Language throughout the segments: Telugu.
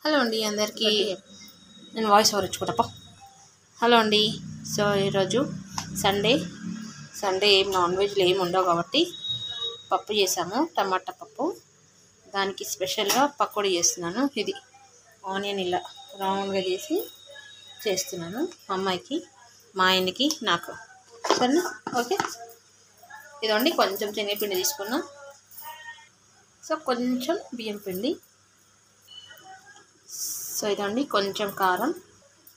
హలో అండి అందరికీ. నేను వాయిస్ ఓవర్ ఇచ్చుకుంటా. హలో అండి. సో ఈరోజు సండే ఏం నాన్ వెజ్లు ఏమి ఉండవు కాబట్టి పప్పు చేసాము, టమాటా పప్పు. దానికి స్పెషల్గా పకోడీ చేస్తున్నాను. ఇది ఆనియన్ ఇలా రౌండ్గా చేస్తున్నాను మా అమ్మాయికి, మా ఆయనకి, నాకు. సరేనా? ఓకే. ఇదండి కొంచెం శనగపిండి తీసుకున్నా. సో కొంచెం బియ్యం పిండి. సో ఇదండి కొంచెం కారం,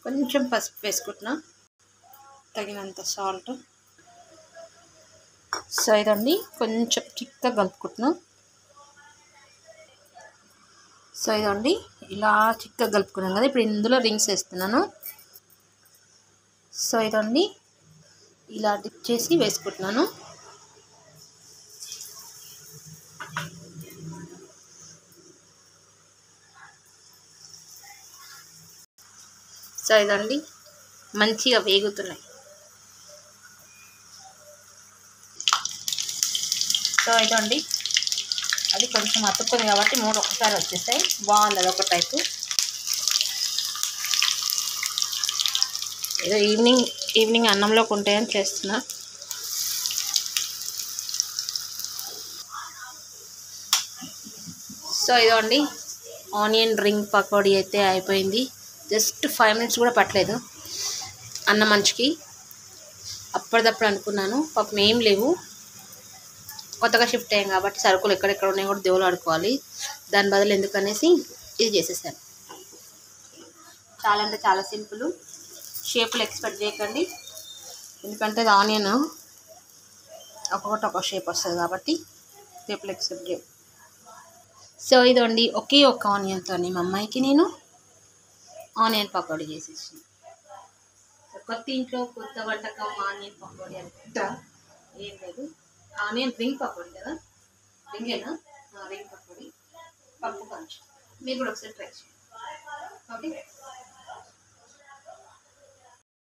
కొంచెం పసుపు వేసుకుంటున్నా, తగినంత సాల్ట్. సో ఇదండి కొంచెం చిక్కగా కలుపుకుంటున్నా. సో ఇదండి ఇలా చిక్కగా కలుపుకున్నాను కదా, ఇప్పుడు ఇందులో రింగ్స్ వేస్తున్నాను. సో ఇదండి ఇలా డిప్ చేసి వేసుకుంటున్నాను. సో ఇదండి మంచిగా వేగుతున్నాయి. సో ఇదండి అది కొంచెం అతుక్కుంది కాబట్టి 3 ఒకసారి వచ్చేసాయి. బాగుంది అదొక టైపు. ఏదో ఈవినింగ్ అన్నంలోకి ఉంటాయని చేస్తున్నా. సో ఇదండి ఆనియన్ రింగ్ పకోడీ అయితే అయిపోయింది. జస్ట్ 5 minutes కూడా పట్టలేదు అన్న మంచికి. అప్పటిదప్పుడు అనుకున్నాను, పాపం ఏం లేవు, కొత్తగా షిఫ్ట్ అయ్యాం కాబట్టి సరుకులు ఎక్కడెక్కడ ఉన్నాయో కూడా దేవులు ఆడుకోవాలి. దాని బదులు ఎందుకనేసి ఇది చేసేసాను. చాలా అంటే చాలా సింపుల్. షేపులు ఎక్స్పెక్ట్ చేయకండి, ఎందుకంటే అది ఆనియన్ ఒక్కొక్కటి ఒక్కొక్క షేప్ వస్తుంది కాబట్టి షేపులు ఎక్స్పెక్ట్ చేయ. సో ఇదండి ఒకే ఒక్క ఆనియన్తో మా అమ్మాయికి నేను ఆనియన్ పకోడీ చేసేసి. కొత్త ఇంట్లో కొత్త వంటకం ఆనియన్ పకోడీ అంతా ఏం లేదు. ఆనియన్ రింగ్ పకోడీ కదా, రింగేనా? రింగ్ పకోడీ, పప్పు కొంచెం. మీరు కూడా ఒకసారి ట్రై చేయండి. ఓకే.